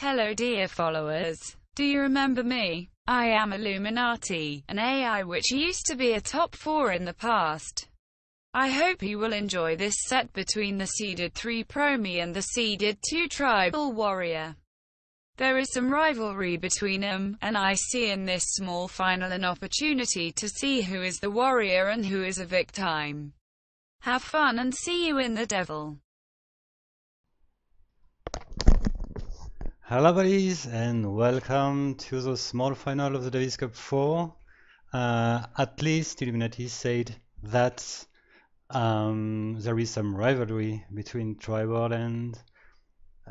Hello dear followers. Do you remember me? I am Illuminati, an AI which used to be a top 4 in the past. I hope you will enjoy this set between the seeded 3 Promi and the seeded 2 TRiBaL warrior. There is some rivalry between them, and I see in this small final an opportunity to see who is the warrior and who is a victim. Have fun and see you in the devil. Hello buddies and welcome to the small final of the Davis Cup 4. At least Illuminati said that there is some rivalry between TRiBaL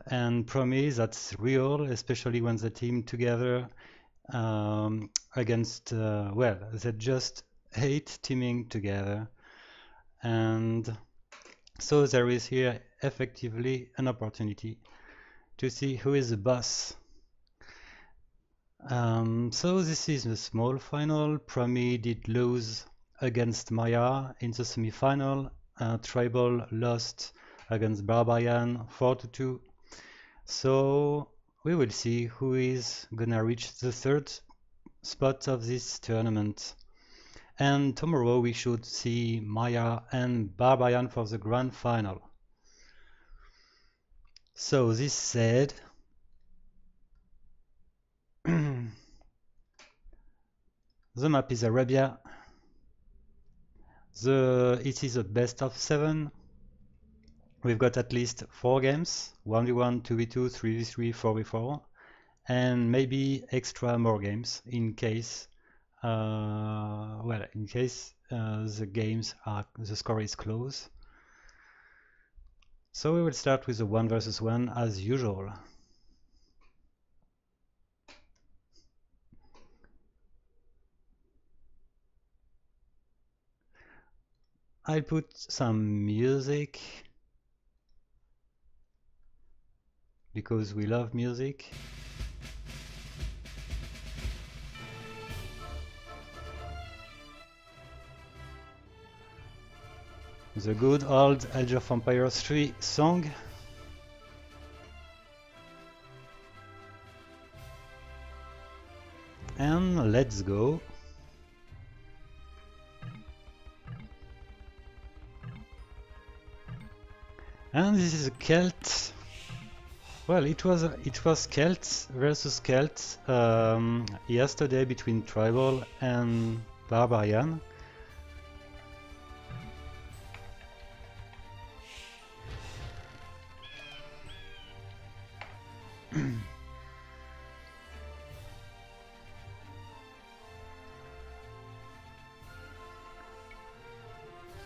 and Promi. That's real, especially when they team together against, well, they just hate teaming together. And so there is here effectively an opportunity to see who is the boss. So this is the small final. Promi did lose against Maya in the semi-final. TRiBaL lost against Barbarian 4-2. So we will see who is gonna reach the third spot of this tournament. And tomorrow we should see Maya and Barbarian for the grand final. So this said, the map is Arabia. It is a best of 7. We've got at least 4 games, 1v1, 2v2, 3v3, 4v4, and maybe extra more games in case the score is close. So we will start with the 1 versus 1 as usual. I'll put some music because we love music. The good old Age of Empires 3 song. And let's go. And this is a Celt. Well, it was Celt versus Celt yesterday between TRiBaL and Barbarian.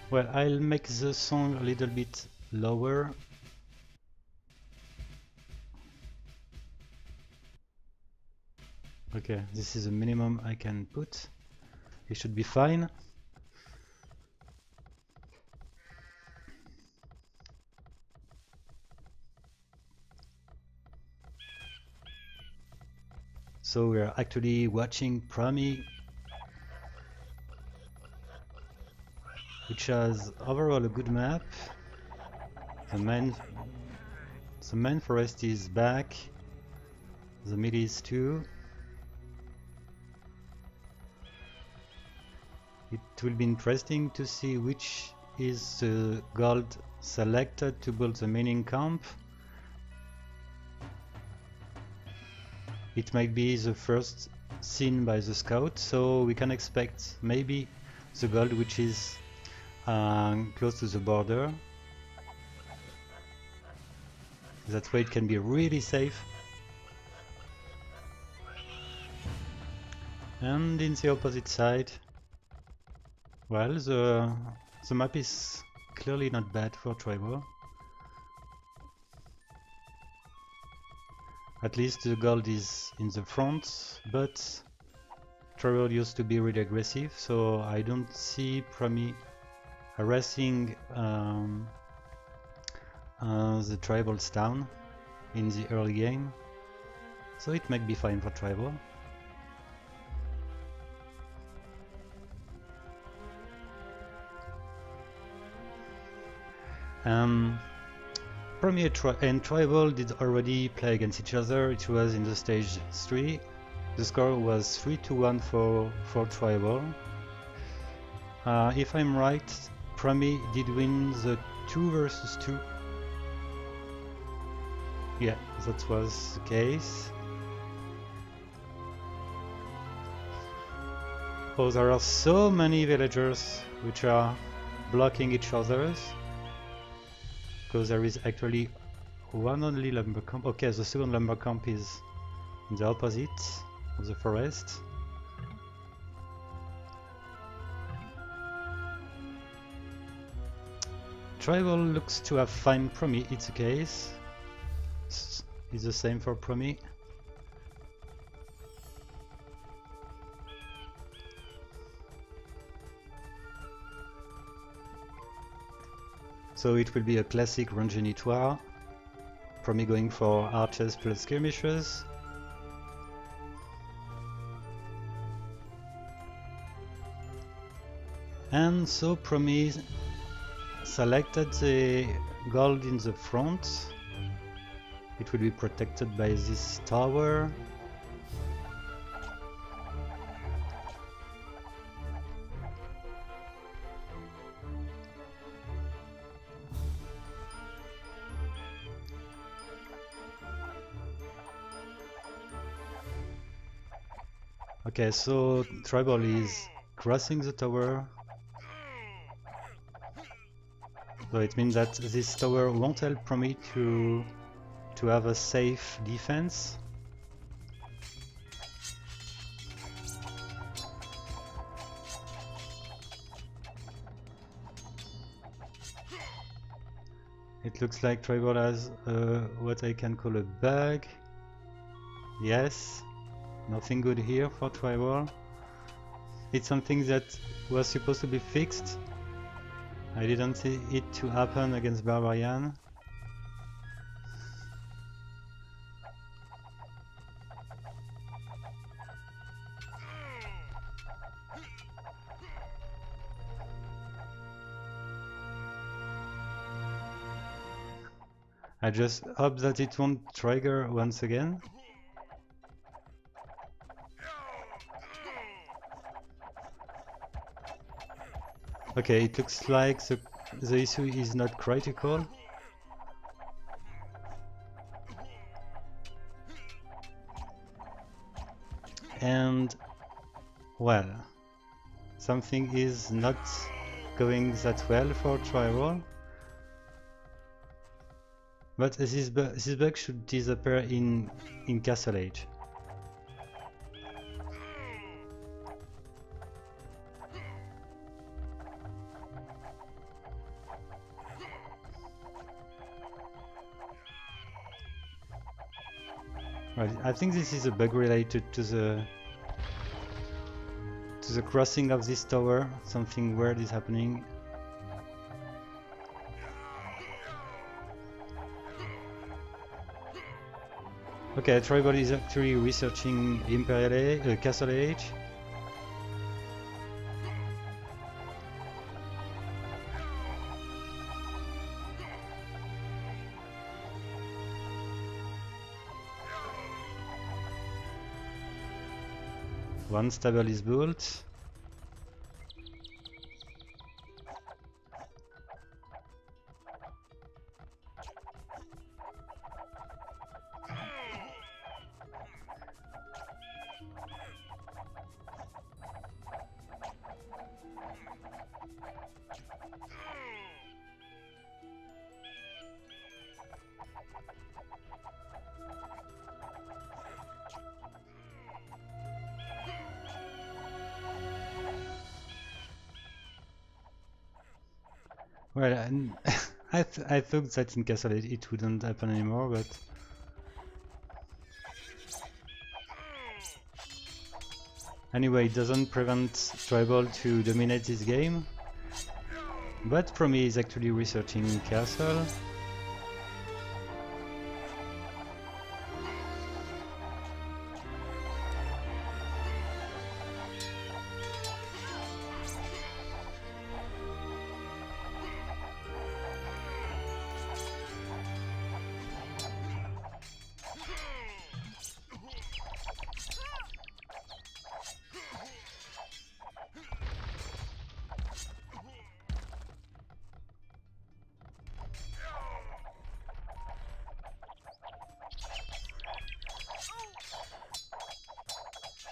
Well, I'll make the song a little bit lower. Okay, this is the minimum I can put. It should be fine. So we're actually watching Promi, which has overall a good map. The main forest is back. The mid is too. It will be interesting to see which is the gold selected to build the mining camp. It might be the first seen by the scout, so we can expect maybe the gold which is close to the border. That way it can be really safe. And in the opposite side, well, the map is clearly not bad for TRiBaL. At least the gold is in the front, but TRiBaL used to be really aggressive, so I don't see Promi harassing the TRiBaL's town in the early game, so it might be fine for TRiBaL. Promi and TRiBaL did already play against each other. It was in the stage 3. The score was 3-1 for TRiBaL. If I'm right, Promi did win the 2 versus 2. Yeah, that was the case. Oh, there are so many villagers which are blocking each other's. Because there is actually one only lumber camp. Okay, the second lumber camp is in the opposite of the forest. TRiBaL looks to have found Promi, it's the case. It's the same for Promi. So it will be a classic Rangenitoire. Promi going for archers plus skirmishers. And so Promi selected the gold in the front. It will be protected by this tower. Okay, so TRiBaL is crossing the tower. So it means that this tower won't help Promi to have a safe defense. It looks like TRiBaL has what I can call a bug. Yes, nothing good here for TRiBaL. It's something that was supposed to be fixed. I didn't see it to happen against Barbarian. I just hope that it won't trigger once again. Okay, it looks like the issue is not critical. And, well, something is not going that well for TRiBaL. But this bug should disappear in Castle Age. Right, I think this is a bug related to the crossing of this tower. Something weird is happening. Okay, TRiBaL is actually researching Castle Age. One stable is built. Well, I thought that in Castle it wouldn't happen anymore, but anyway, it doesn't prevent TRiBaL to dominate this game. But Promi is actually researching Castle.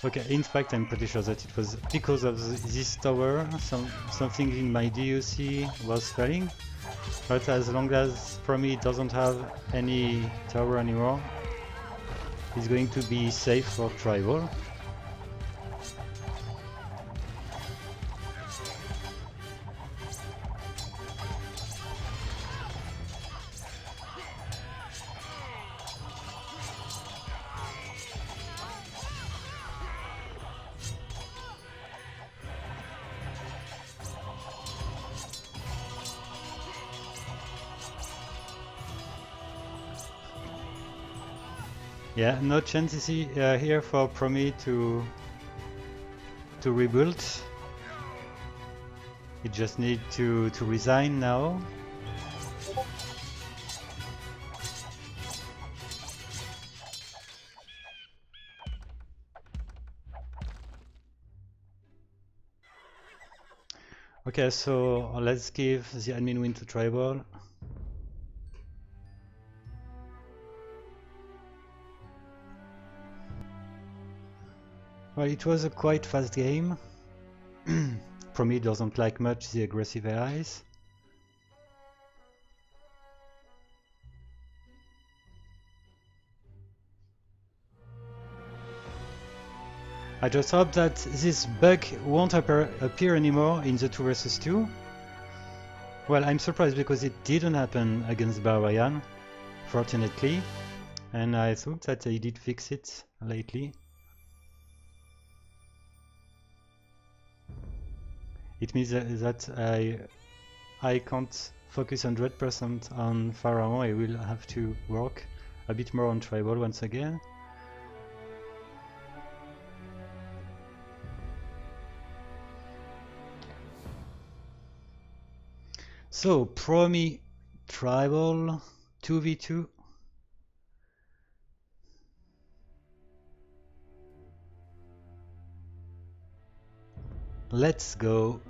Okay, in fact I'm pretty sure that it was because of this tower, something in my DUC was failing. But as long as Promi doesn't have any tower anymore, it's going to be safe for TRiBaL. Yeah, no chances here for Promi to rebuild. It just need to resign now. Okay, so let's give the admin win to TRiBaL. Well, it was a quite fast game. Promi doesn't like much the aggressive AIs. I just hope that this bug won't appear anymore in the 2 vs 2. Well, I'm surprised because it didn't happen against Barbarian, fortunately, and I thought that they did fix it lately. It means that I can't focus 100% on Pharaoh. I will have to work a bit more on TRiBaL once again. So, Promi TRiBaL 2v2. Let's go.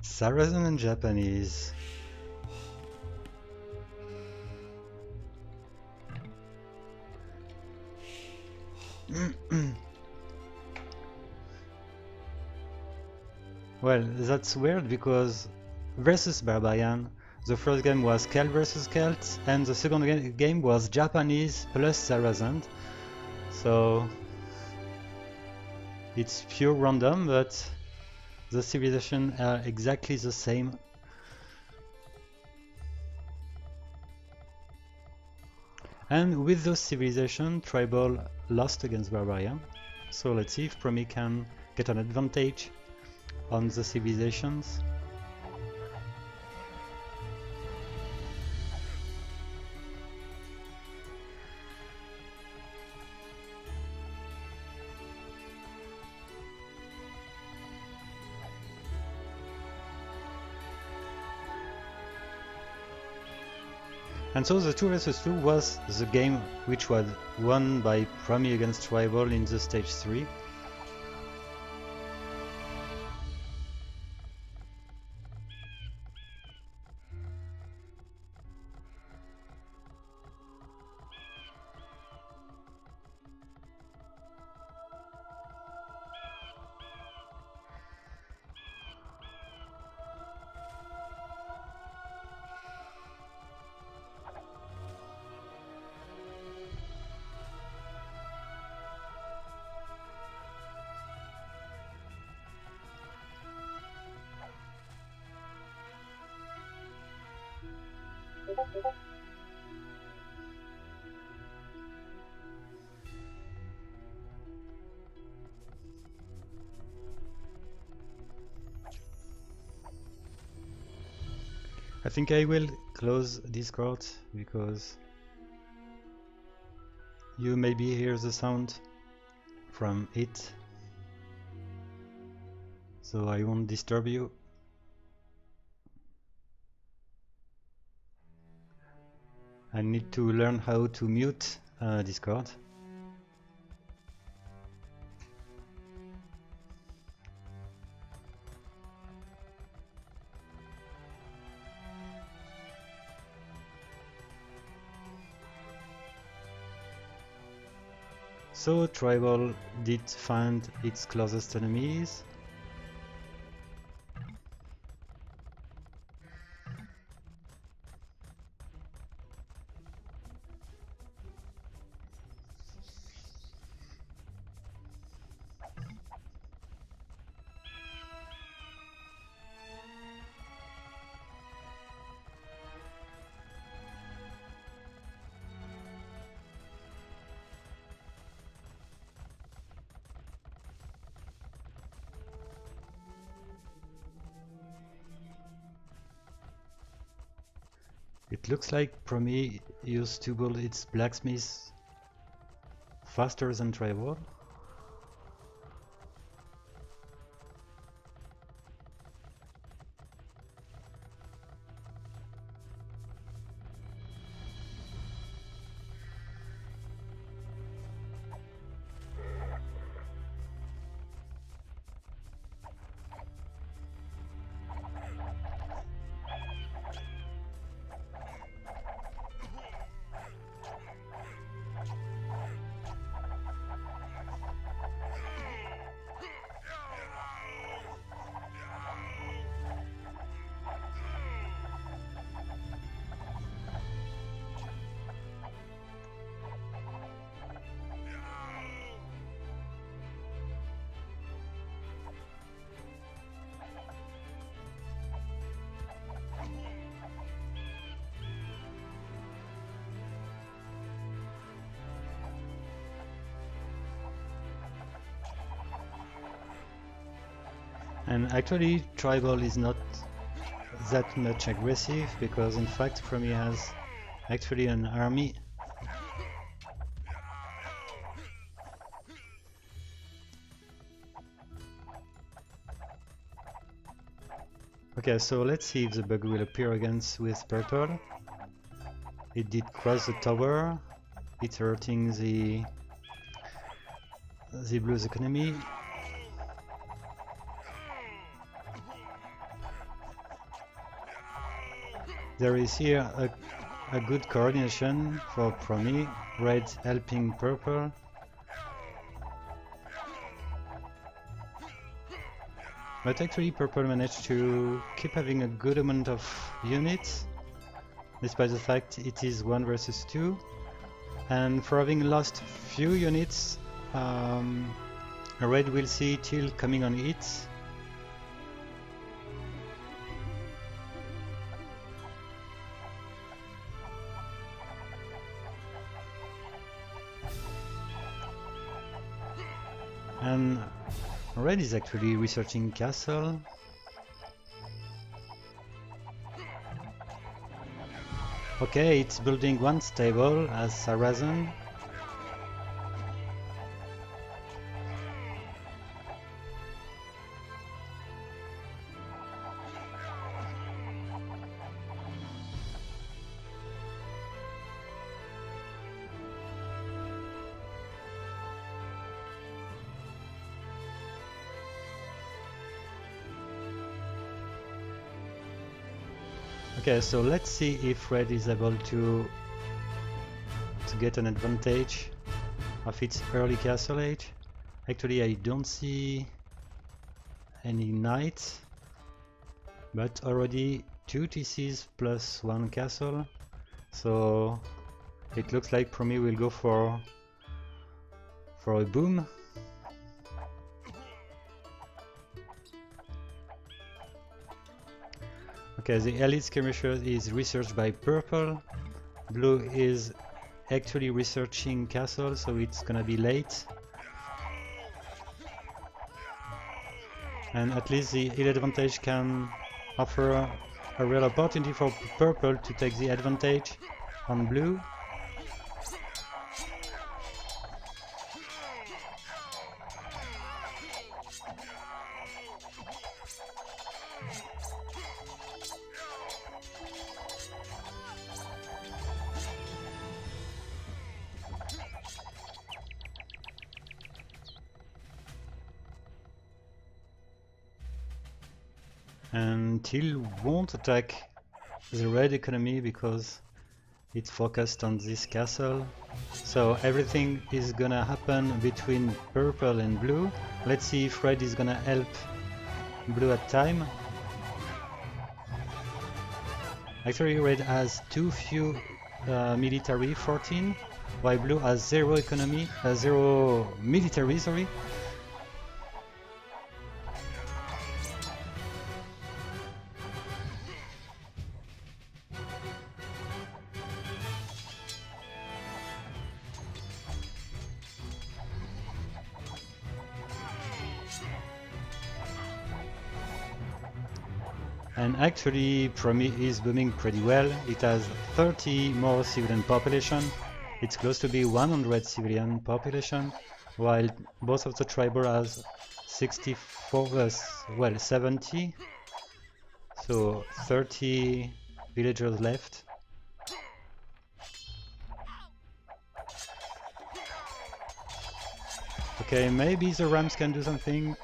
Saracen and Japanese. Well, that's weird because versus Barbarian, the first game was Celt versus Celt, and the second game was Japanese plus Saracen. So it's pure random, but the civilizations are exactly the same. And with those civilizations, TRiBaL lost against Barbarian. So let's see if Promi can get an advantage on the civilizations. And so the 2 vs 2 was the game which was won by Promi against TRiBaL in the stage 3. I think I will close Discord because you maybe hear the sound from it, so I won't disturb you. I need to learn how to mute Discord. So TRiBaL did find its closest enemies. It looks like Promi used to build its blacksmith faster than TRiBaL. And actually TRiBaL is not that much aggressive, because in fact Promi has actually an army. Okay, so let's see if the bug will appear again with purple. It did cross the tower. It's hurting the blue's economy. There is here a good coordination for Promi, red helping purple. But actually purple managed to keep having a good amount of units, despite the fact it is 1 versus 2. And for having lost few units, red will see Teal coming on it. And red is actually researching castle. Okay, it's building one stable as Saracen. Okay, so let's see if red is able to get an advantage of its early castle age. Actually, I don't see any knight, but already 2 TCs plus 1 castle, so it looks like Promi will go for a boom. Okay, the elite skirmisher is researched by purple. Blue is actually researching castle, so it's gonna be late. And at least the elite advantage can offer a real opportunity for purple to take the advantage on blue. And Teal won't attack the red economy because It's focused on this castle. So everything is gonna happen between purple and blue. Let's see if red is gonna help blue at time. Actually, red has too few military, 14, while blue has 0 economy, 0 military, sorry. And actually, Promi is booming pretty well. It has 30 more civilian population. It's close to be 100 civilian population, while both of the TRiBaL has 64, well, 70. So 30 villagers left. Okay, maybe the Rams can do something.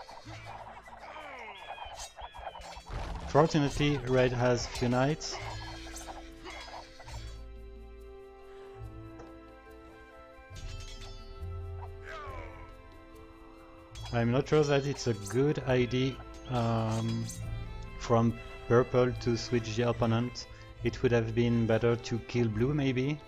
Fortunately, red has few knights. I'm not sure that it's a good idea from purple to switch the opponent. It would have been better to kill blue, maybe.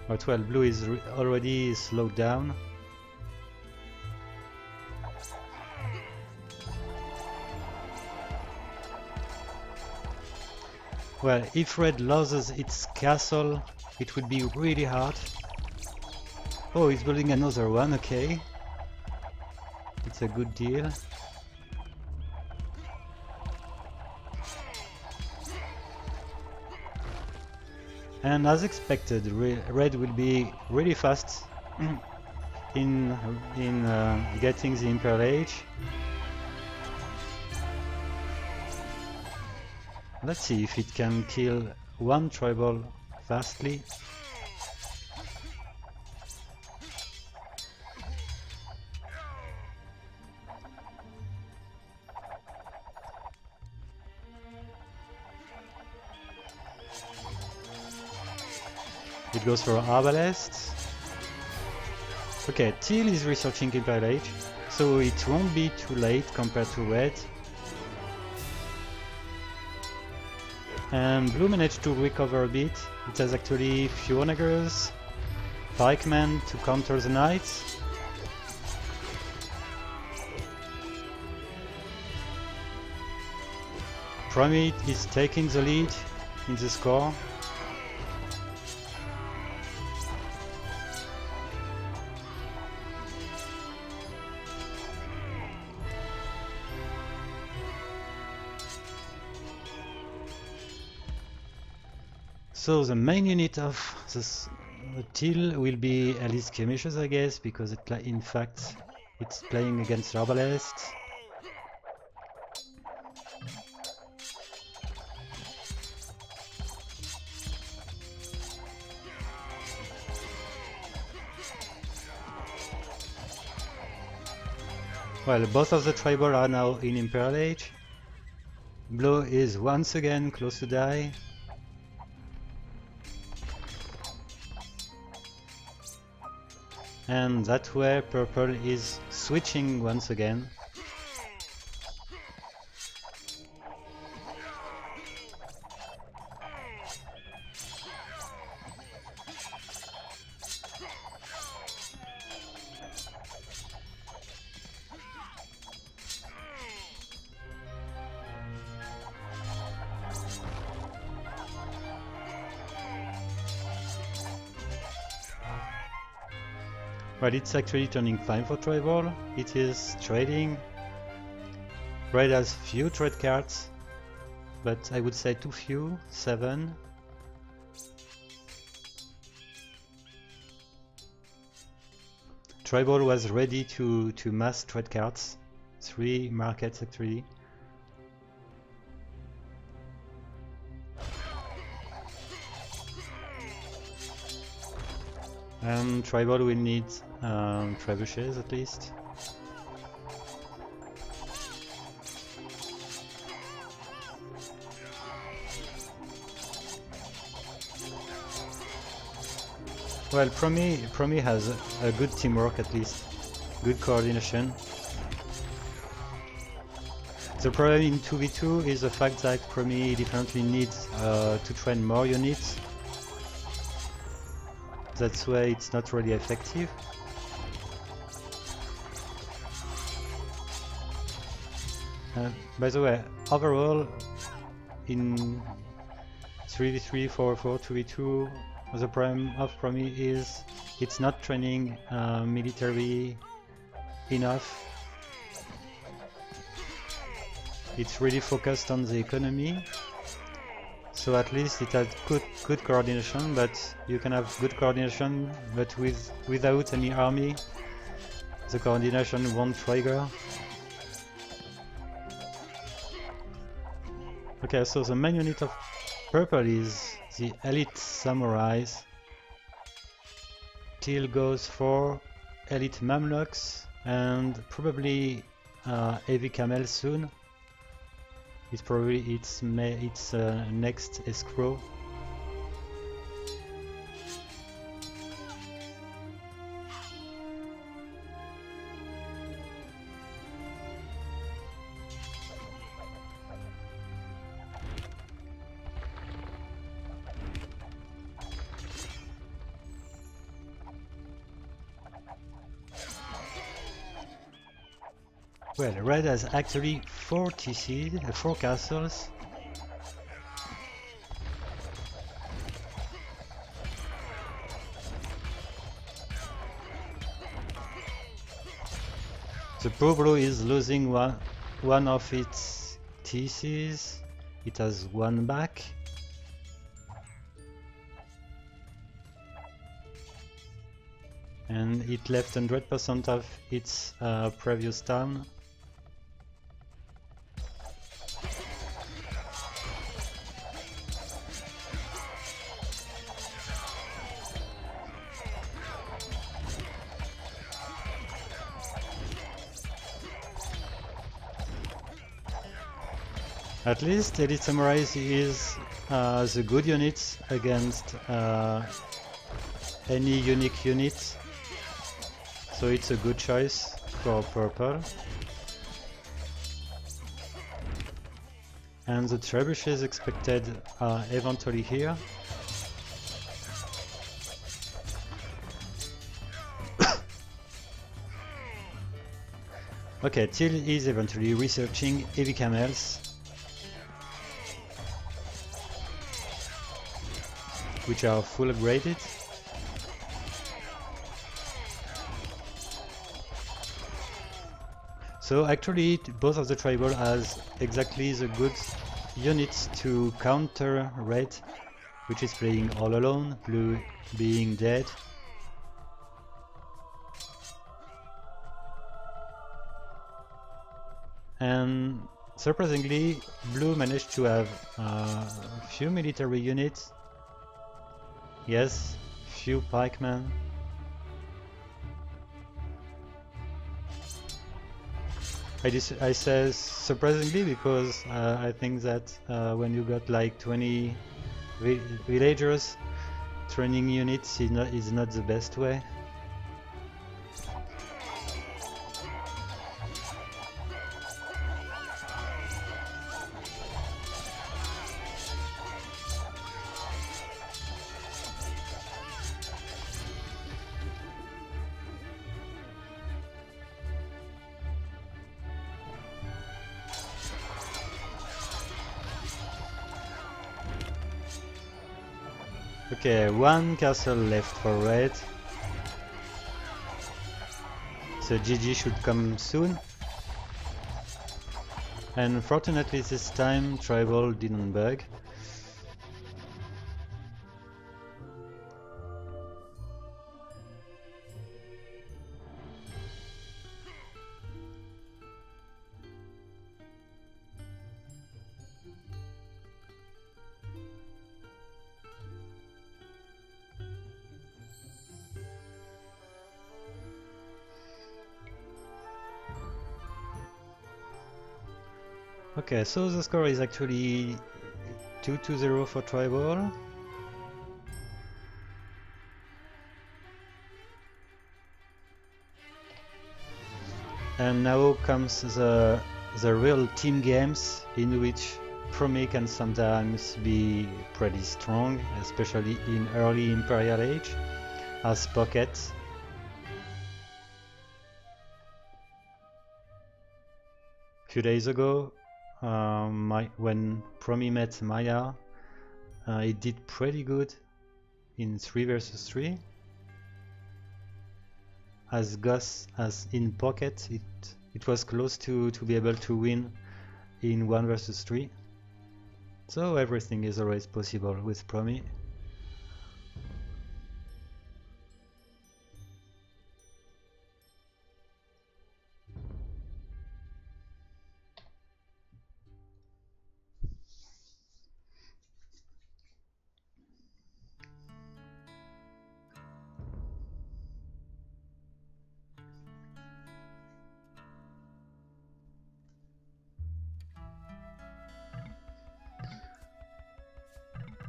But well, blue is already slowed down. Well, if red loses its castle, it would be really hard. Oh, he's building another one, okay. It's a good deal. And as expected, red will be really fast in getting the Imperial Age. Let's see if it can kill one TRiBaL fastly. It goes for Arbalest. Okay, Teal is researching Imperial Age, so it won't be too late compared to red. And blue managed to recover a bit. It has actually few onagers, pikemen to counter the knights. Promi is taking the lead in the score. So the main unit of this Teal will be AIScripters, I guess, because in fact it's playing against Arbalest. Well, both of the TRiBaL are now in Imperial Age. Blue is once again close to die. And that's where purple is switching once again. Well, it's actually turning fine for TRiBaL. It is trading. Red has few trade cards, but I would say too few, 7. TRiBaL was ready to mass trade cards, 3 markets actually. And TRiBaL will need trebuchets at least. Well, Promi has a good teamwork at least, good coordination. The problem in 2v2 is the fact that Promi definitely needs to train more units. That's why it's not really effective. By the way, overall, in 3v3, 4v4, 2v2, the problem of Promi is it's not training military enough. It's really focused on the economy, so at least it has good coordination, but you can have good coordination, but without any army, the coordination won't trigger. Okay, so the main unit of purple is the elite samurais. Teal goes for elite mamluks and probably heavy camel soon. It's probably its next escrow. Well, red has actually 4 TCs, 4 castles. The Pueblo is losing one of its TCs. It has 1 back. And it left 100% of its previous town. At least Elite Samurais is the good units against any unique unit, so it's a good choice for purple. And the trebuchets expected are eventually here. Okay, Teal is eventually researching heavy camels, which are full upgraded. So actually both of the TRiBaL has exactly the good units to counter red, which is playing all alone, blue being dead. And surprisingly, blue managed to have a few military units. Yes, few pikemen. I say surprisingly because I think that when you got like 20 villagers, training units is not the best way. Okay, 1 castle left for red. So GG should come soon. And fortunately this time TRiBaL didn't bug. Okay, so the score is actually 2-0 for TRiBaL. And now comes the real team games, in which Promi can sometimes be pretty strong, especially in early Imperial Age, as Pocket. A few days ago, when Promi met Maya, it did pretty good in 3 versus 3. As Gus, as in Pocket, it was close to be able to win in 1 versus 3. So everything is always possible with Promi.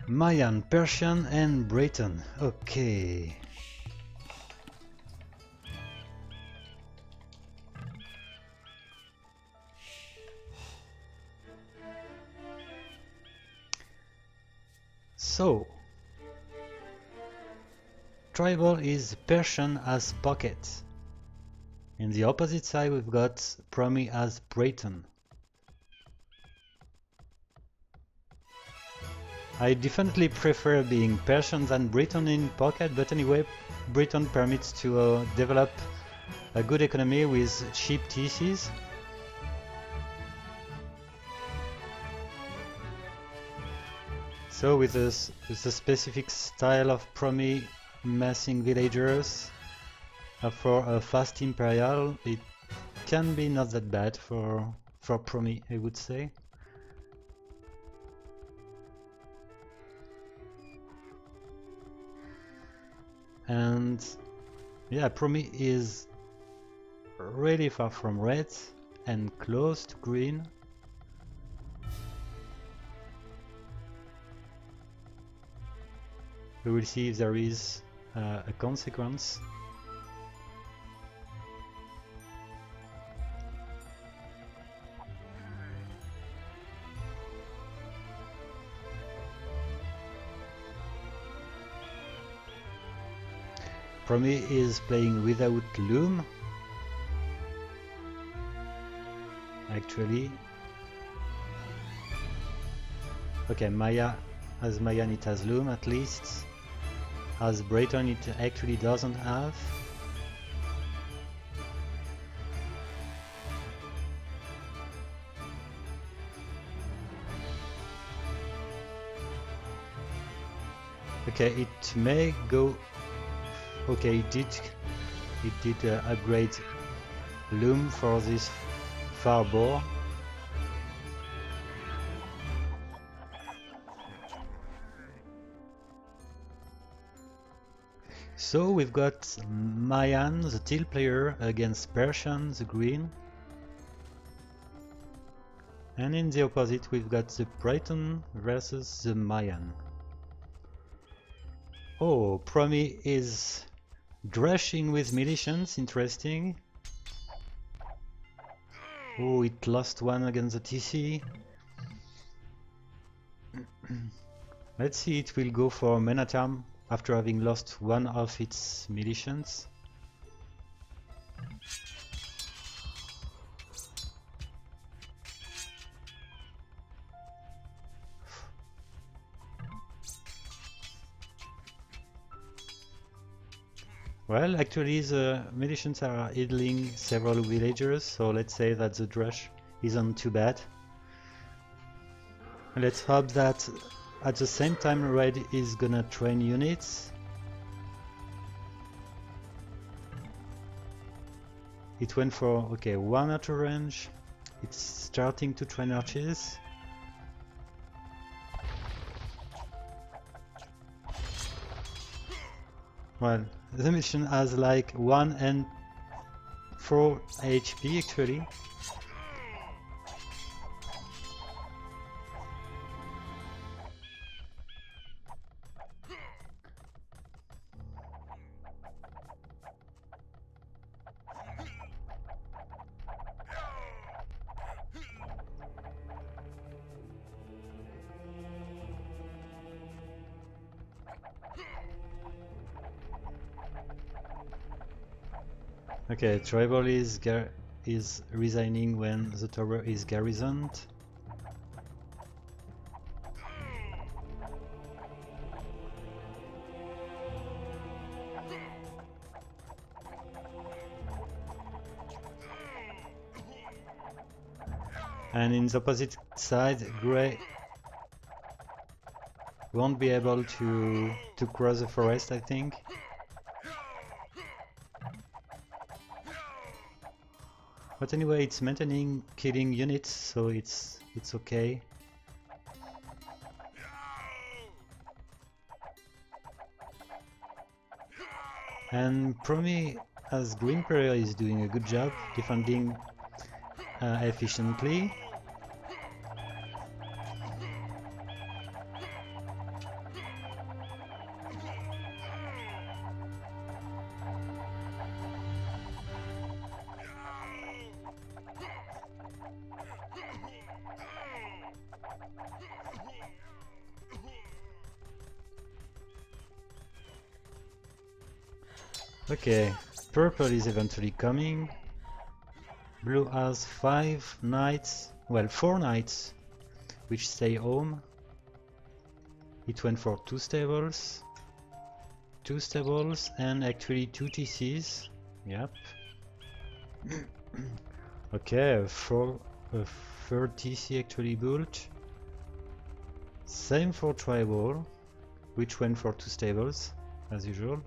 Mayan, Persian and Breton. Okay. So, TRiBaL is Persian as Pocket. In the opposite side we've got Promi as Breton. I definitely prefer being Persian than Breton in Pocket, but anyway, Breton permits to develop a good economy with cheap TCs. So with the specific style of Promi massing villagers for a fast Imperial, it can be not that bad for Promi, I would say. And yeah, Promi is really far from red and close to green. We will see if there is a consequence. Promi is playing without Loom, actually. Okay, Maya, as Mayan it has Loom at least. As Breton it actually doesn't have. Okay, it may go. Okay, it did upgrade Loom for this far boar. So we've got Mayan, the teal player, against Persian, the green. And in the opposite we've got the Breton versus the Mayan. Oh, Promi is drushing with militians, interesting. Oh, it lost one against the TC. Let's see, it will go for Men-at-Arms after having lost one of its militians. Well, actually the militians are idling several villagers, so let's say that the drush isn't too bad. Let's hope that at the same time Red is gonna train units. It went for, okay, 1 outer range. It's starting to train archers. Well, the mission has like 1 and 4 HP actually. Okay, TRiBaL is resigning when the tower is garrisoned. And in the opposite side, Grey won't be able to cross the forest, I think. But anyway, it's maintaining killing units, so it's okay. And Promi, as green player, is doing a good job defending efficiently. Okay, purple is eventually coming. Blue has 5 knights, well 4 knights, which stay home. It went for 2 stables, and actually 2 TCs. Yep. Okay, a third TC actually built. Same for TRiBaL, which went for 2 stables, as usual.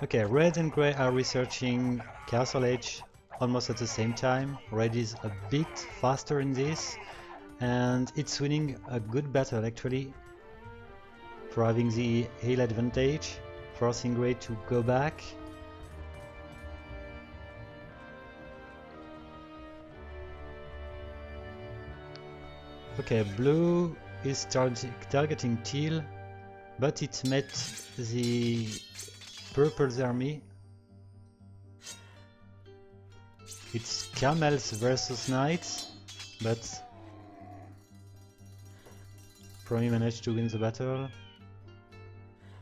Okay, Red and Grey are researching Castle Edge almost at the same time. Red is a bit faster in this, and it's winning a good battle actually for having the hill advantage, forcing Grey to go back. Okay, Blue is targeting Teal, but it met the Purple's army. It's camels versus knights, but Promi managed to win the battle.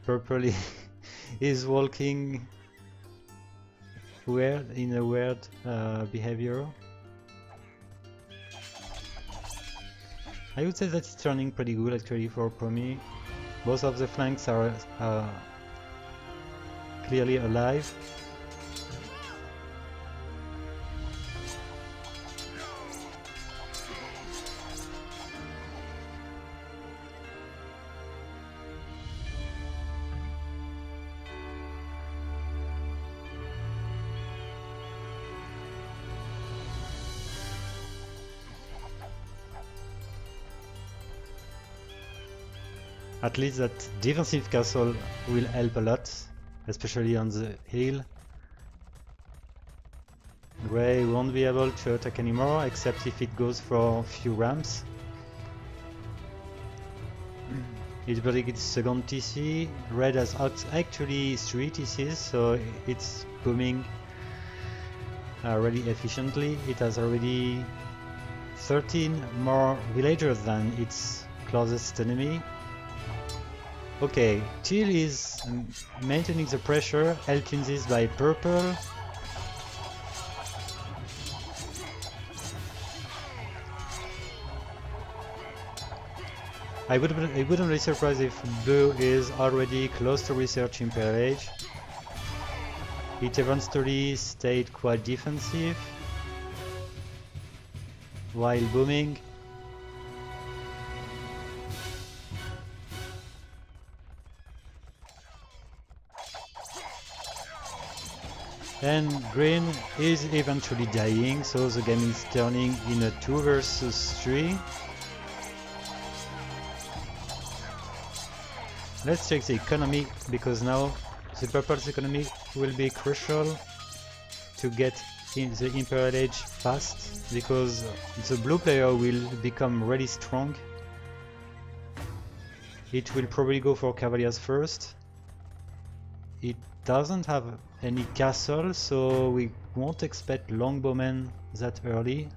Purple is walking weird in a weird behavior. I would say that it's turning pretty good actually for Promi. Both of the flanks are clearly alive. At least that defensive castle will help a lot, especially on the hill. Grey won't be able to attack anymore, except if it goes for a few ramps. It's building its second TC. Red has actually 3 TCs, so it's booming really efficiently. It has already 13 more villagers than its closest enemy. Okay, Teal is maintaining the pressure, helped in this by Purple. I wouldn't be surprised if Blue is already close to research Imperial Age. It eventually stayed quite defensive while booming. And Green is eventually dying, so the game is turning in a 2 versus 3. Let's check the economy, because now the Purple's economy will be crucial to get in the Imperial Age fast, because the blue player will become really strong. It will probably go for Cavaliers first. It doesn't have any castle, so we won't expect longbowmen that early.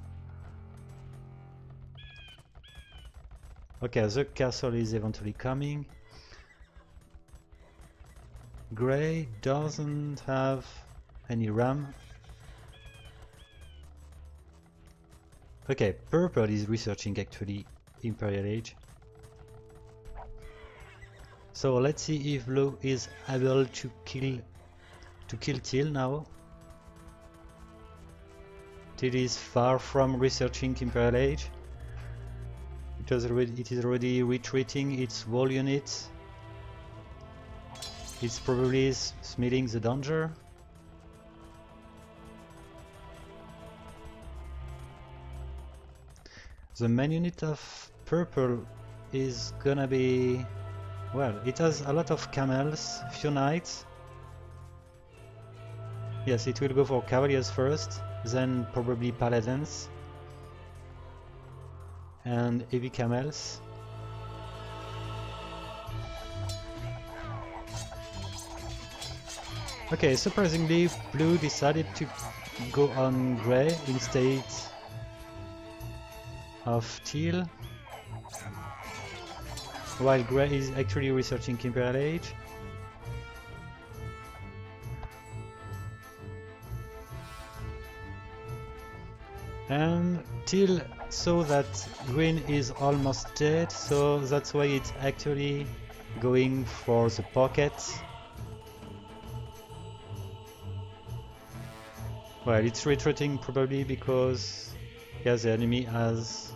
Okay, the castle is eventually coming. Grey doesn't have any ram. Okay, purple is researching actually Imperial Age. So let's see if blue is able to kill Teal now. Teal is far from researching Imperial Age. It is already retreating its wall units. It's probably smelling the danger. The main unit of purple is gonna be... well, it has a lot of camels, few knights. Yes, it will go for cavaliers first, then probably paladins and heavy camels. Okay, surprisingly, blue decided to go on grey instead of teal, while grey is actually researching Imperial Age. And teal saw that green is almost dead, so that's why it's actually going for the pocket. Well, it's retreating probably because the enemy has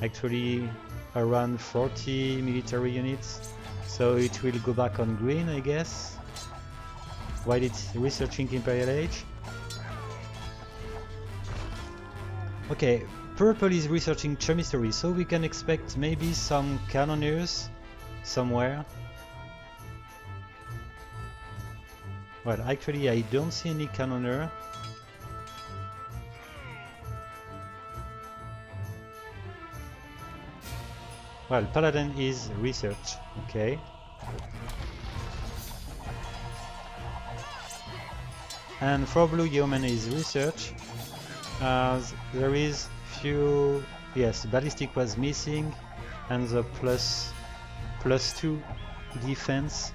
actually around 40 military units, so it will go back on green, I guess, while it's researching Imperial Age. Okay, purple is researching chemistry, so we can expect maybe some cannoneers somewhere. Well, actually I don't see any cannoneer. Well, paladin is research, okay. And for blue, yeoman is research. There is few... yes, ballistic was missing, and the +2 defense.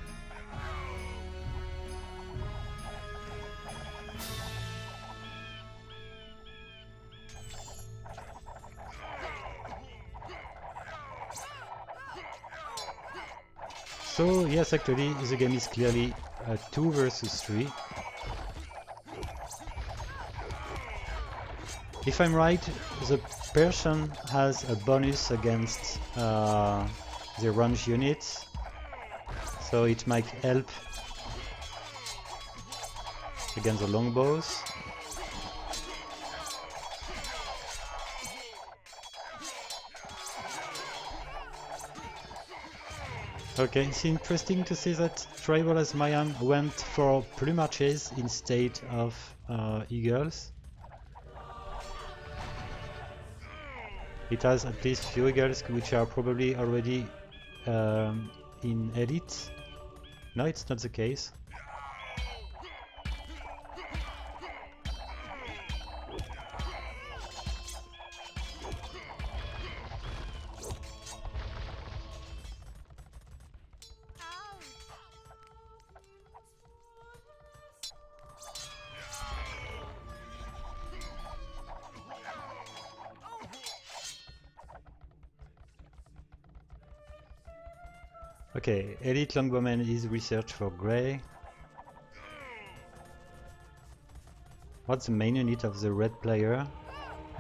So yes, actually the game is clearly a 2 versus 3. If I'm right, the Persian has a bonus against the range units, so it might help against the longbows. Okay, it's interesting to see that TRiBaL as Mayhem went for plumages instead of eagles. It has at least few eagles which are probably already in elite. No, it's not the case. Okay, elite longbowman is research for grey. What's the main unit of the red player?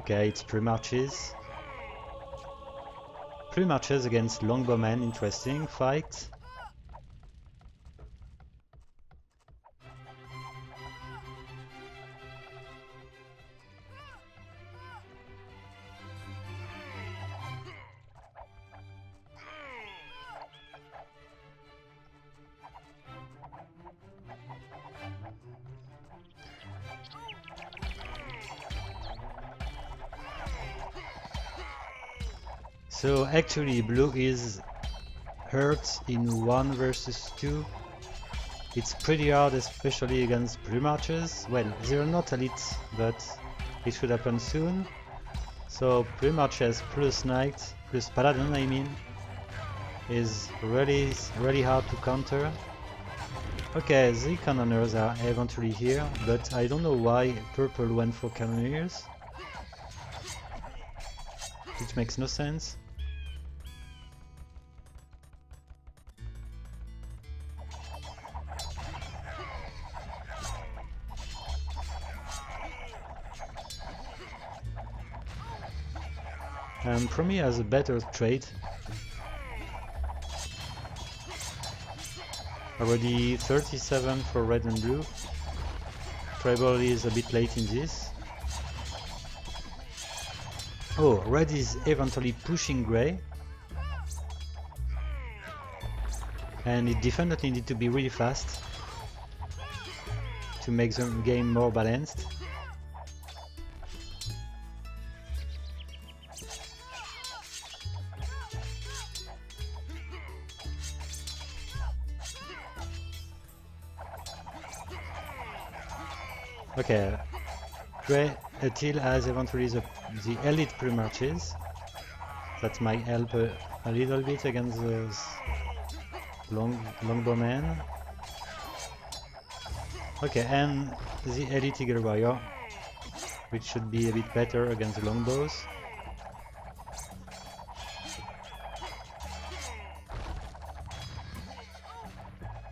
Okay, it's pre-marches. Pre-marches against longbowman, interesting fight. So actually blue is hurt in 1 versus 2. It's pretty hard, especially against pre-marches. Well, they're not elite, but it should happen soon. So pre-marches plus knight plus paladin, I mean, is really hard to counter. Okay, the cannoneers are eventually here, but I don't know why purple went for cannoneers. Which makes no sense. And Promi has a better trade. Already 37 for red and blue. TRiBaL is a bit late in this. Oh, red is eventually pushing grey. And it definitely needs to be really fast to make the game more balanced. Okay, grey Teal has eventually the elite pre-marches. That might help a little bit against the longbowman. Okay, and the elite eagle warrior, which should be a bit better against the longbows.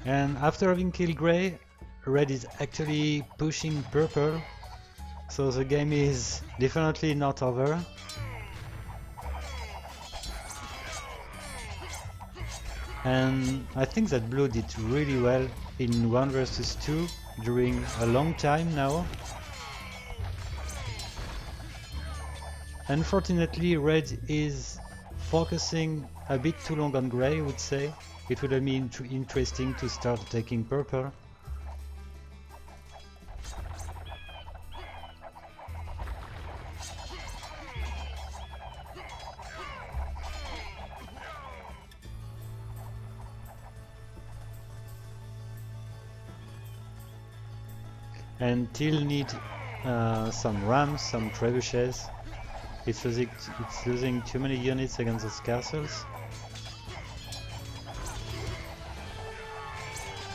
And after having killed grey, red is actually pushing purple, so the game is definitely not over. And I think that blue did really well in 1 versus 2 during a long time now. Unfortunately, red is focusing a bit too long on grey, I would say. It would have been interesting to start attacking purple. And Teal need some rams, some trebuchets. It's losing too many units against those castles.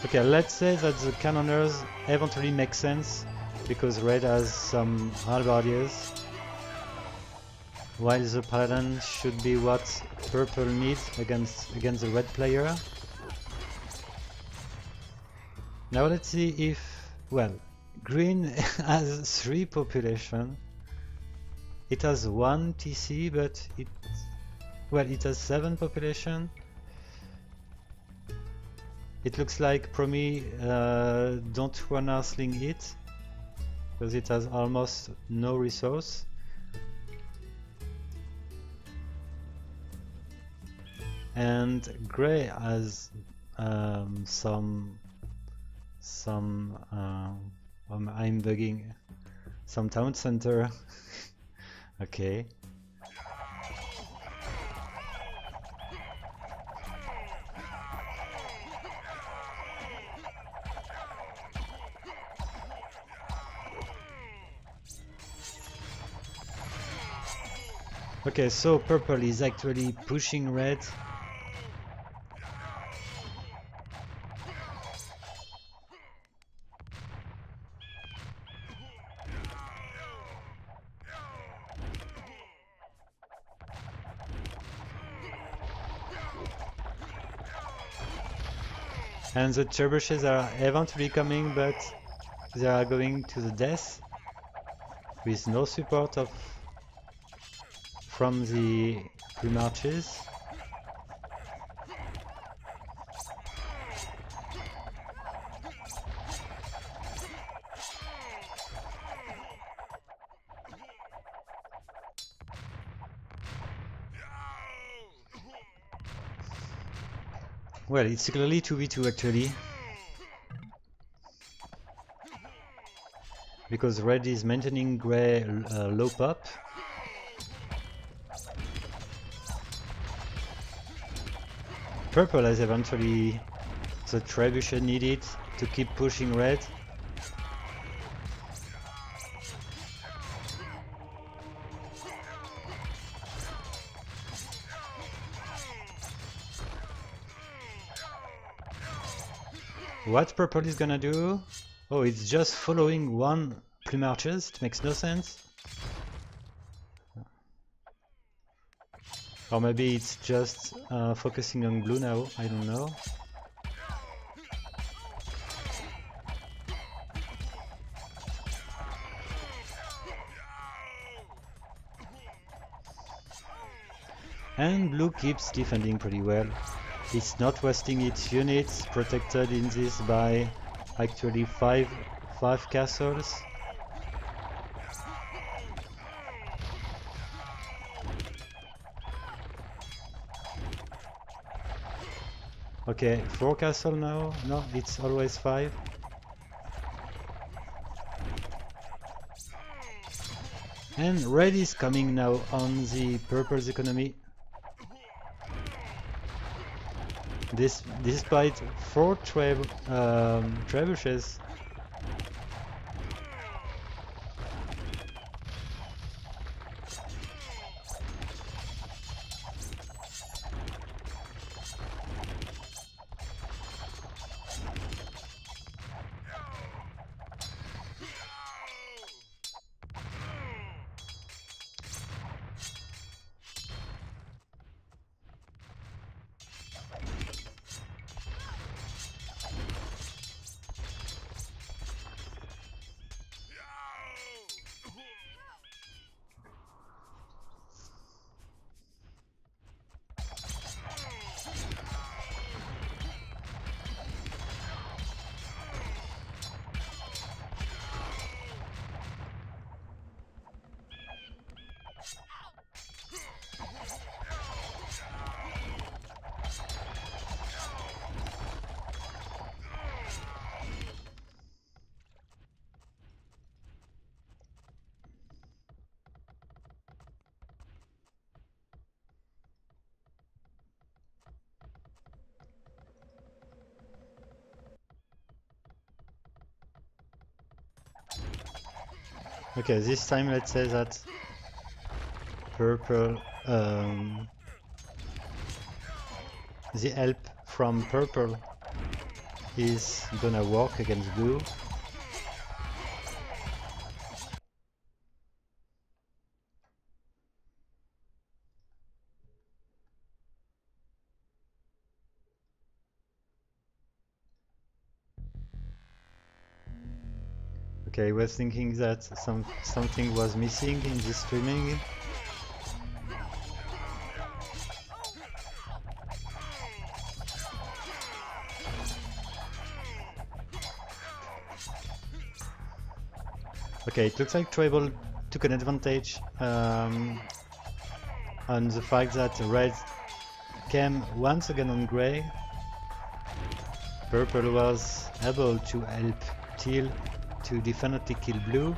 Okay, let's say that the cannoneers eventually make sense because red has some halberdiers, while the paladin should be what purple needs against the red player. Now let's see if, well, green has 3 population. It has 1 TC, but it has 7 population. It looks like Promi don't wanna sling it because it has almost no resource. And grey has some I'm bugging, some town center. Okay. Okay, so purple is actually pushing red. And the trebuchets are eventually coming, but they are going to the death with no support from the pre-marches. Well, it's clearly 2v2 actually, because red is maintaining grey low pop. Purple has eventually the trebuchet needed to keep pushing red. What purple is gonna do? Oh, it's just following one plumarches. It makes no sense. Or maybe it's just focusing on blue now. I don't know. And blue keeps defending pretty well. It's not wasting its units, protected in this by actually five castles. Okay, 4 castle now? No, it's always 5. And red is coming now on the purple's economy. Despite 4 trebuchets. Okay, this time let's say that purple, the help from purple is gonna work against blue. Okay, I was thinking that something was missing in this streaming. Okay, it looks like TRiBaL took an advantage on the fact that red came once again on grey. Purple was able to help Teal to definitely kill blue.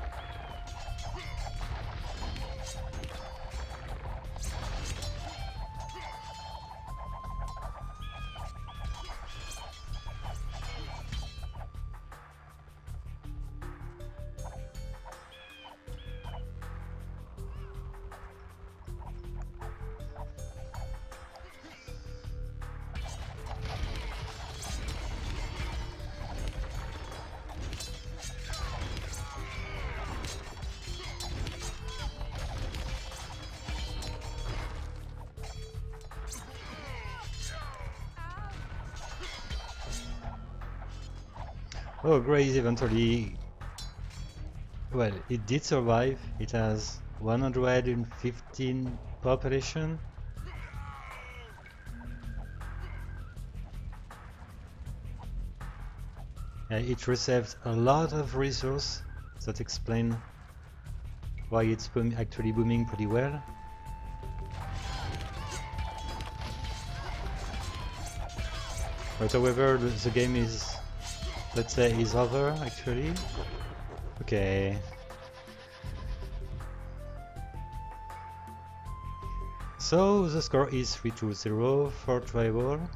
Oh, grey is eventually... well, it did survive. It has 115 population. It received a lot of resource that explain why it's actually booming pretty well. But however, the game is, let's say, is over actually. Okay. So the score is 3-0 for TRiBaL.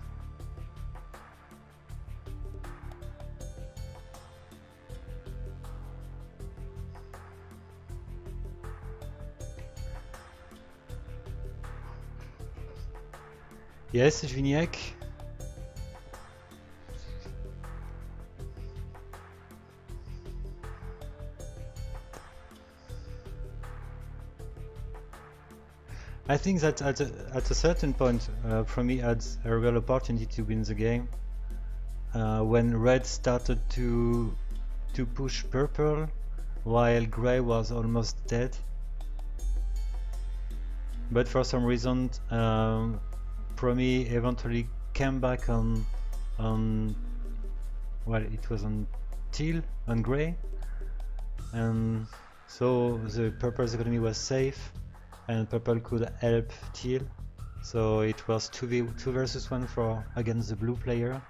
Yes, Juniek. I think that at a certain point, Promi had a real opportunity to win the game. When red started to push purple, while grey was almost dead. But for some reason, Promi eventually came back on well, it was on teal, on grey, and so the purple's economy was safe, and purple could help teal. So it was 2 versus 1 for against the blue player.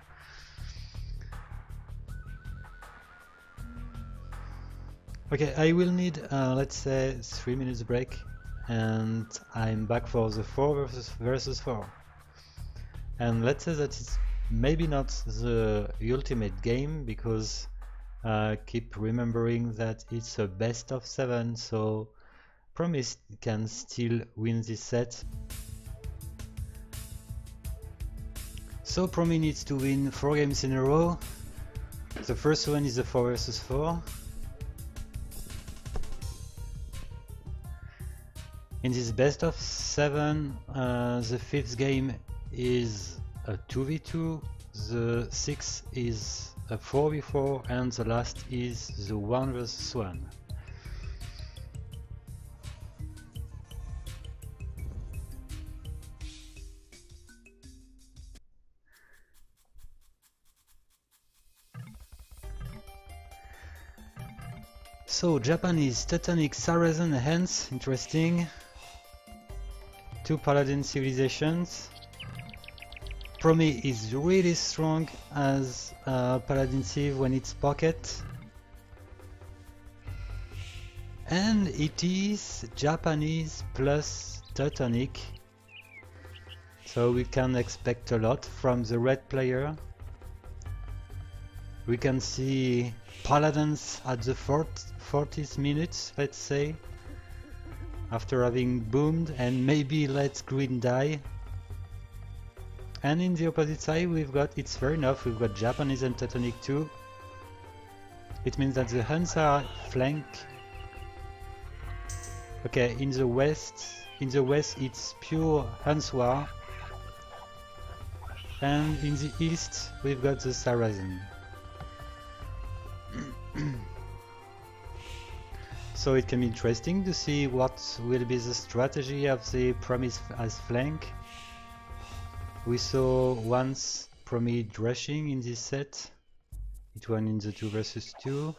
Okay, I will need let's say 3 minutes break, and I'm back for the 4 versus 4. And let's say that it's maybe not the ultimate game, because keep remembering that it's a best of 7, so Promi can still win this set. So Promi needs to win 4 games in a row. The first one is the 4 versus 4. In this best of 7, the 5th game is a 2v2, the 6th is a 4v4, and the last is the 1 versus 1. So Japanese Teutonic Saracen, hence interesting. 2 Paladin civilizations. Promi is really strong as Paladin Civ when it's pocket. And it is Japanese plus Teutonic. So we can expect a lot from the red player. We can see Paladins at the 40th minute, let's say, after having boomed and maybe let green die. And in the opposite side we've got, it's fair enough, we've got Japanese and Teutonic too. It means that the Huns are flank. Okay, in the west it's pure Huns war. And in the east we've got the Saracen. So it can be interesting to see what will be the strategy of the Promi as flank. We saw once Promi rushing in this set. It won in the 2 versus 2.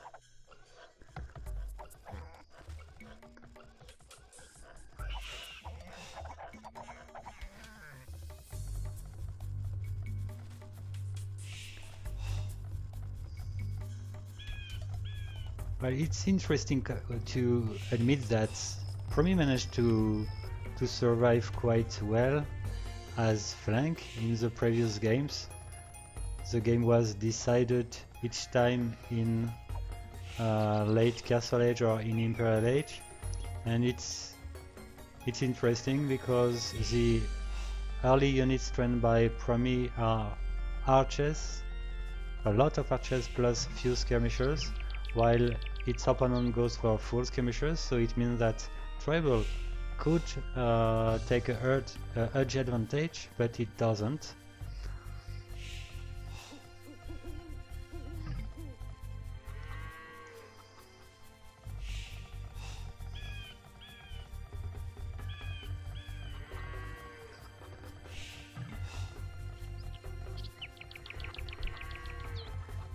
Well, it's interesting to admit that Promi managed to survive quite well as flank in the previous games. The game was decided each time in late Castle Age or in Imperial Age, and it's interesting because the early units trained by Promi are archers, a lot of archers plus few skirmishers, while its opponent goes for full skirmishers, so it means that TRiBaL could take a edge advantage, but it doesn't.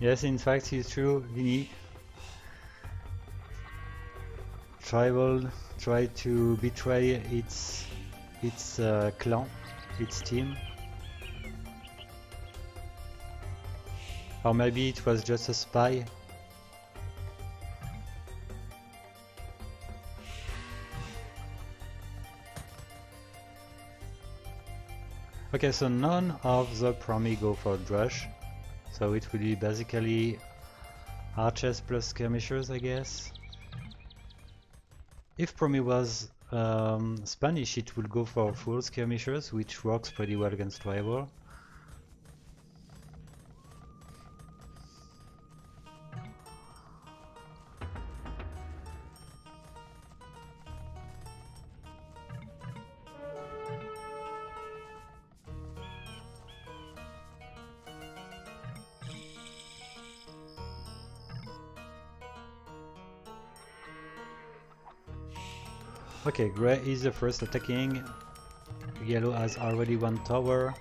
Yes, in fact, it's true, Vinny. TRiBaL tried to betray its clan, its team. Or maybe it was just a spy. Okay, so none of the Promi go for Drush. So it will be basically archers plus skirmishers, I guess. If Promi was Spanish, it would go for full skirmishers, which works pretty well against TRiBaL. Okay, Grey is the first attacking. Yellow has already one tower.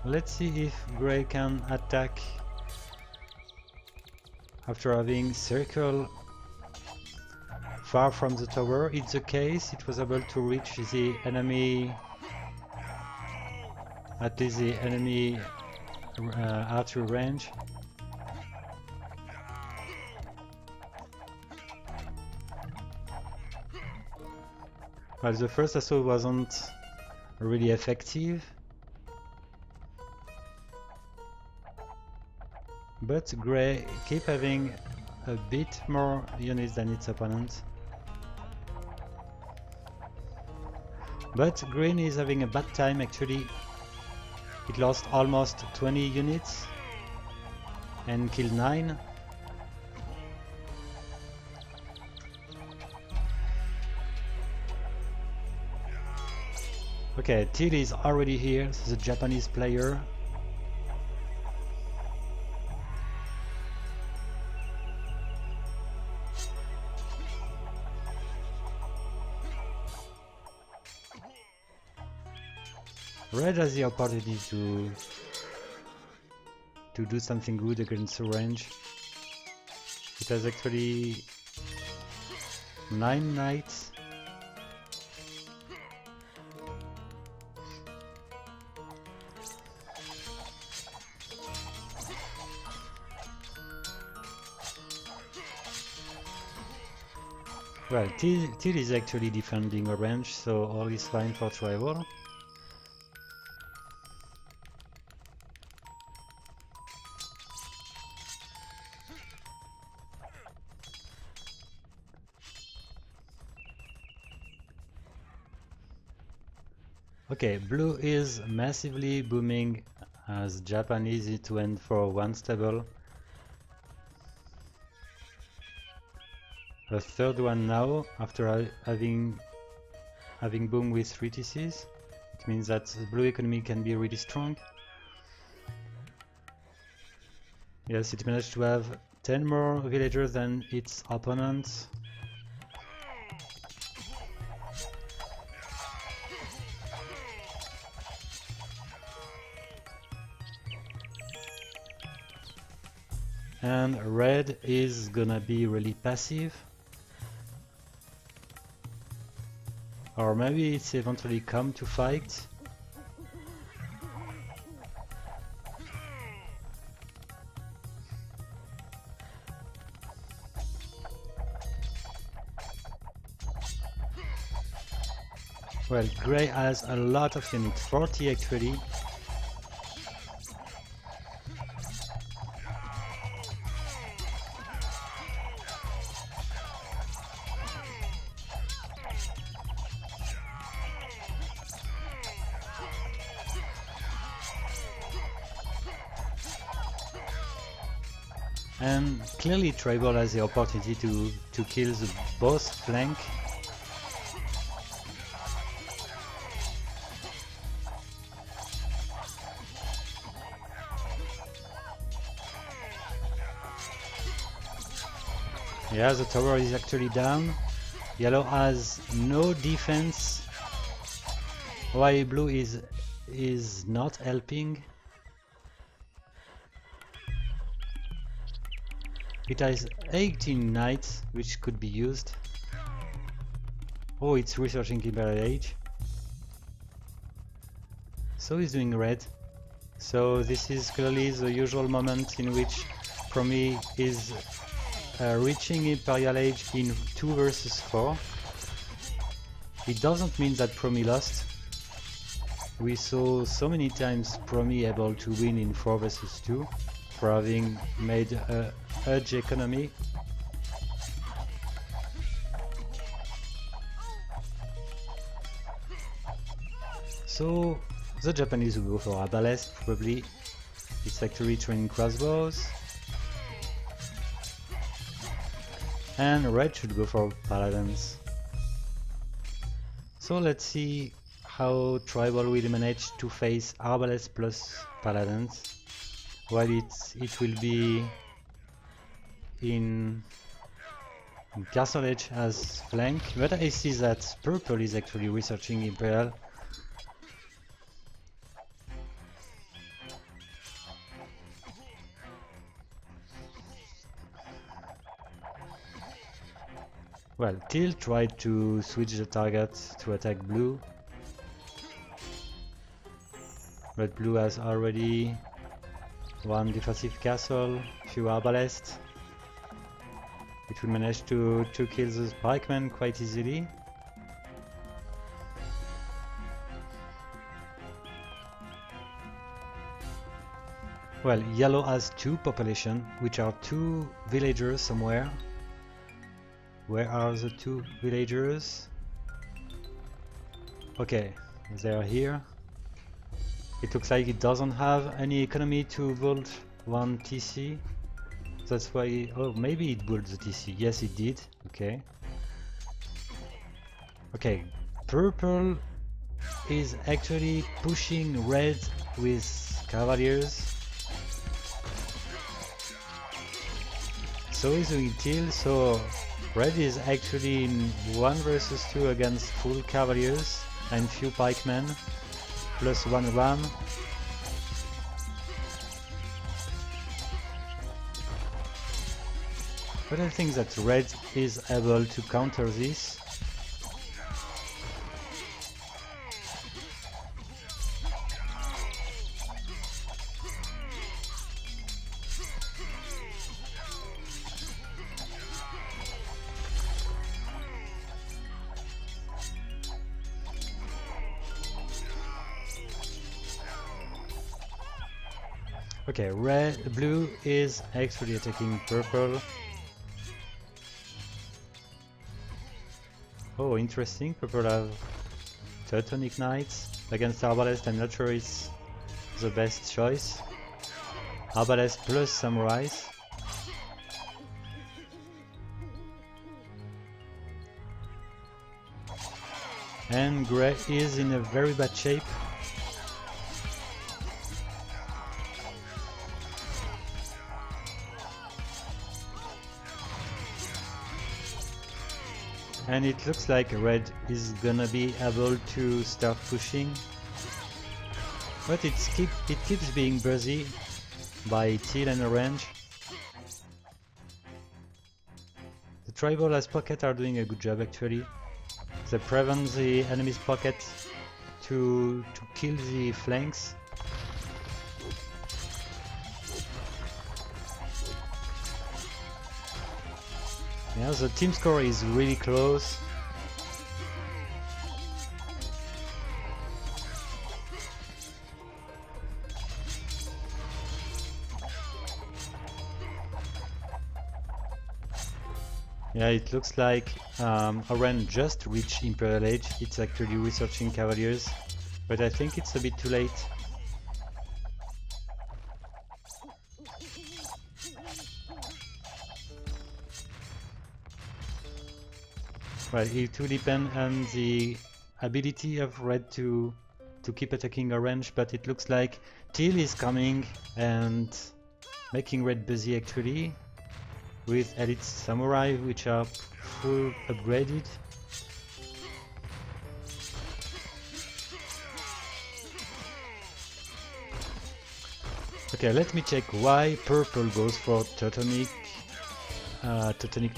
Let's see if Grey can attack after having circle far from the tower. It's the case, it was able to reach the enemy, at least the enemy archery range. Well, the first assault wasn't really effective. But Grey keep having a bit more units than its opponent. But Green is having a bad time actually. It lost almost 20 units and killed 9. Okay, Teal is already here, the Japanese player. Red has the opportunity to do something good against the range. It has actually 9 knights. Well, Teal is actually defending a range, so all is fine for TRiBaL. Okay, blue is massively booming as Japanese it went for 1 stable. A third one now after having boom with 3 TCs. It means that the blue economy can be really strong. Yes, it managed to have 10 more villagers than its opponents. And red is gonna be really passive. Or maybe it's eventually come to fight. Well, Grey has a lot of units, 40 actually. And clearly TRiBaL has the opportunity to kill the both flank. Yeah, the tower is actually down. Yellow has no defense. While blue is not helping. It has 18 knights, which could be used. Oh, it's researching Imperial Age. So he's doing red. So this is clearly the usual moment in which Promi is reaching Imperial Age in 2 versus 4. It doesn't mean that Promi lost. We saw so many times Promi able to win in 4 versus 2 for having made a edge economy. So the Japanese will go for a ballast probably. It's actually training crossbows. and red should go for paladins. So let's see how TRiBaL will manage to face Arbalest plus paladins, while it will be in Castle Edge as flank, but I see that purple is actually researching Imperial. Well, Teal tried to switch the target to attack blue, but blue has already one defensive castle, few arbalest. It will manage to kill the pikemen quite easily. Well, yellow has two population, which are two villagers somewhere. Where are the two villagers? Okay, they are here. It looks like it doesn't have any economy to build one TC. That's why... oh, maybe it built the TC. Yes, it did. Okay. Okay, purple is actually pushing red with cavaliers. So is Teal, so red is actually in 1 versus 2 against full cavaliers and few pikemen, plus 1 ram. But I think that red is able to counter this. Okay, blue is actually attacking purple. Oh, interesting. Purple have Teutonic Knights against Arbalest. I'm not sure it's the best choice. Arbalest plus Samurais. And Grey is in a very bad shape. And it looks like red is gonna be able to start pushing, but it keeps being busy by teal and orange. The TRiBaL as pocket are doing a good job actually. They prevent the enemy's pocket to kill the flanks. Yeah, the team score is really close. Yeah, it looks like Orange just reached Imperial Age. It's actually researching Cavaliers, but I think it's a bit too late. Well, it will depend on the ability of Red to keep attacking Orange, but it looks like Teal is coming and making Red busy actually, with Elite Samurai, which are full upgraded. Okay, let me check why Purple goes for Teutonic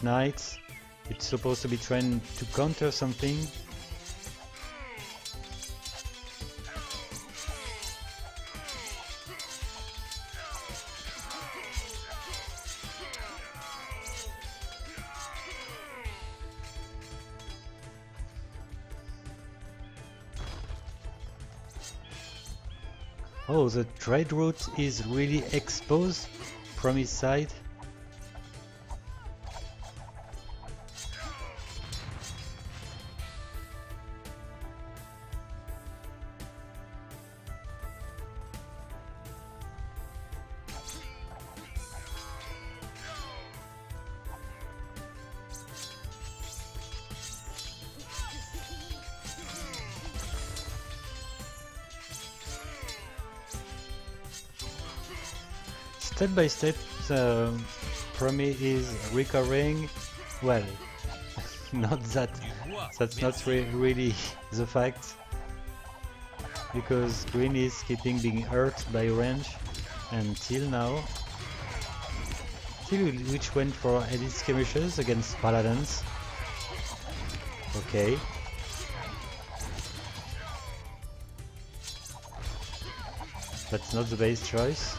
Knights. It's supposed to be trained to counter something. Oh, the trade route is really exposed from his side. step by step, Promi is recovering. Well, not that. That's not really the fact, because green is keeping being hurt by orange until now. Still, which went for edit skirmishes against paladins. Okay. That's not the base choice.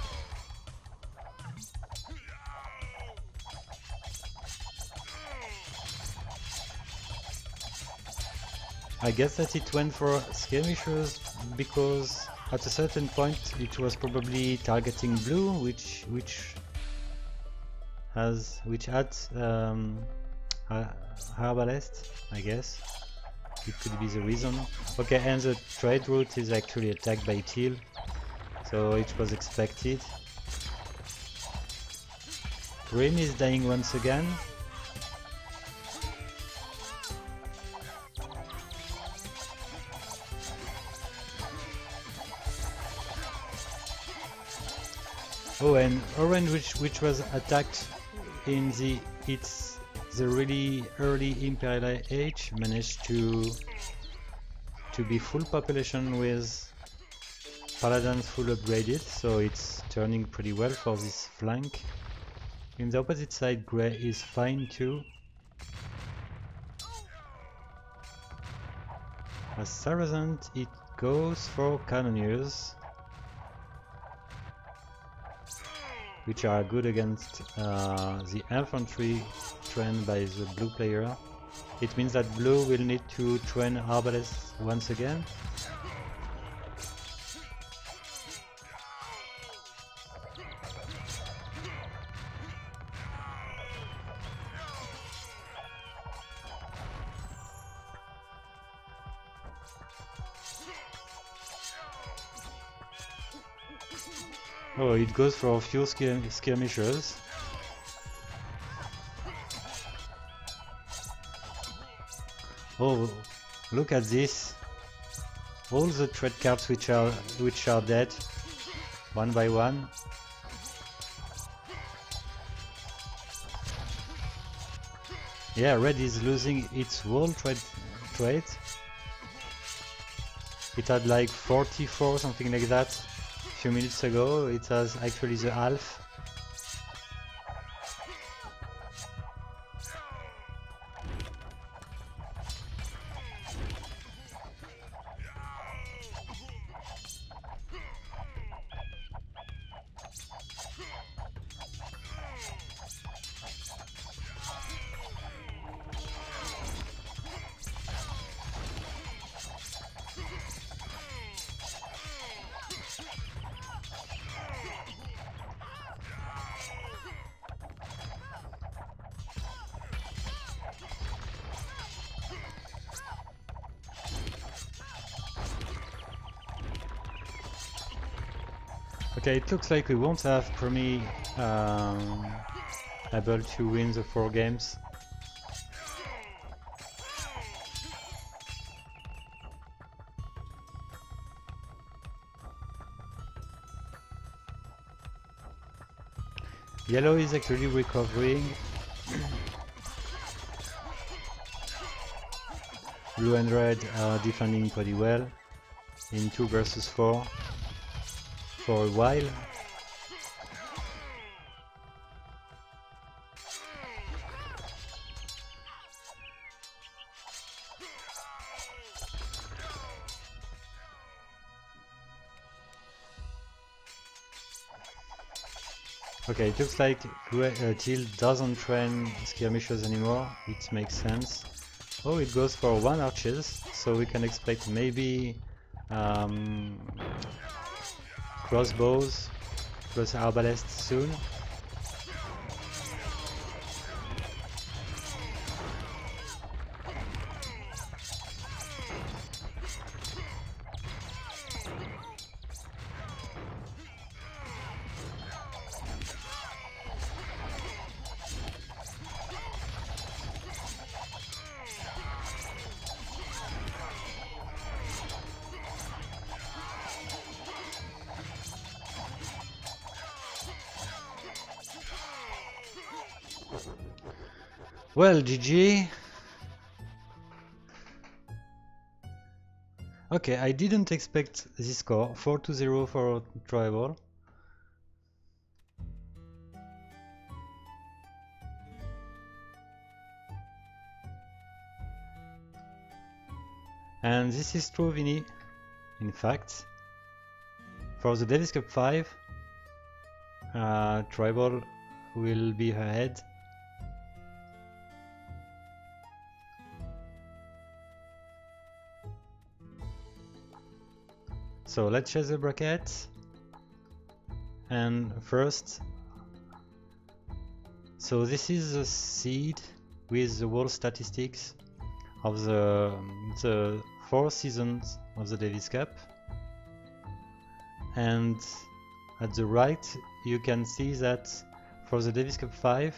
I guess that it went for skirmishers because at a certain point it was probably targeting blue, which had Herbalist, I guess. It could be the reason. Okay, and the trade route is actually attacked by teal, so it was expected. Green is dying once again. Oh, and orange, which was attacked in the really early Imperial Age, managed to be full population with paladins full upgraded, so it's turning pretty well for this flank. In the opposite side, grey is fine too. As Saracen, it goes for cannoneers, which are good against the infantry trained by the blue player. It means that blue will need to train arbalists once again. Oh, it goes for a few skirmishers. Oh, look at this! All the trade cards which are dead, one by one. Yeah, red is losing its whole trade. It had like 44, something like that. A few minutes ago, it has actually the half. Okay, it looks like we won't have Promi able to win the 4 games. Yellow is actually recovering. Blue and red are defending pretty well in 2 versus 4 for a while. Okay, it looks like teal doesn't train skirmishers anymore. It makes sense. Oh, it goes for 1 arches, so we can expect maybe crossbows plus arbalests soon. Well, GG. Okay, I didn't expect this score. 4-0 for TRiBaL. And this is true, Vinny. In fact, for the Davis Cup 5, TRiBaL will be ahead. So let's check the bracket. And first, so this is the seed with the whole statistics of the 4 seasons of the Davis Cup. And at the right, you can see that for the Davis Cup 5,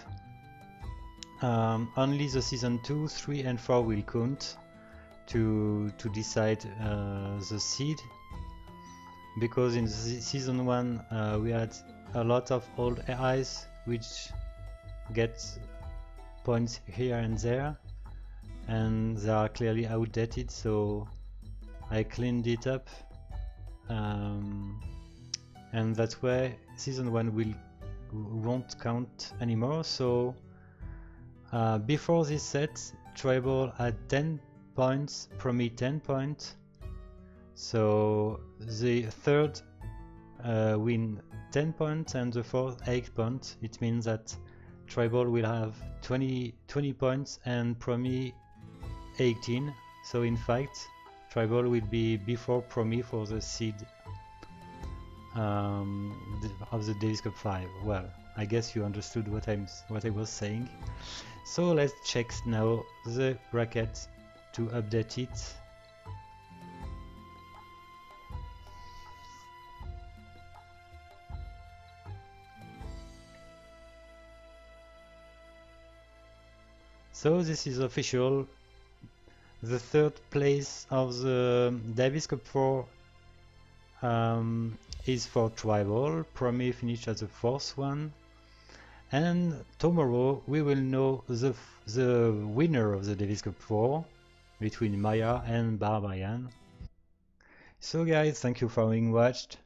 only the season 2, 3 and 4 will count to decide the seed, because in the season 1 we had a lot of old AIs which get points here and there, and they are clearly outdated, so I cleaned it up, and that way season 1 won't count anymore. So before this set, TRiBaL had 10 points, Promi 10 points. So the third win 10 points and the fourth 8 points. It means that TRiBaL will have 20 points and Promi 18. So in fact, TRiBaL will be before Promi for the seed of the Davis Cup 5. Well, I guess you understood what I was saying. So let's check now the bracket to update it. So this is official. The third place of the Davis Cup 4 is for TRiBaL. Promi finished as the fourth one, and tomorrow we will know the winner of the Davis Cup 4 between Maya and Barbarian. So guys, thank you for having watched.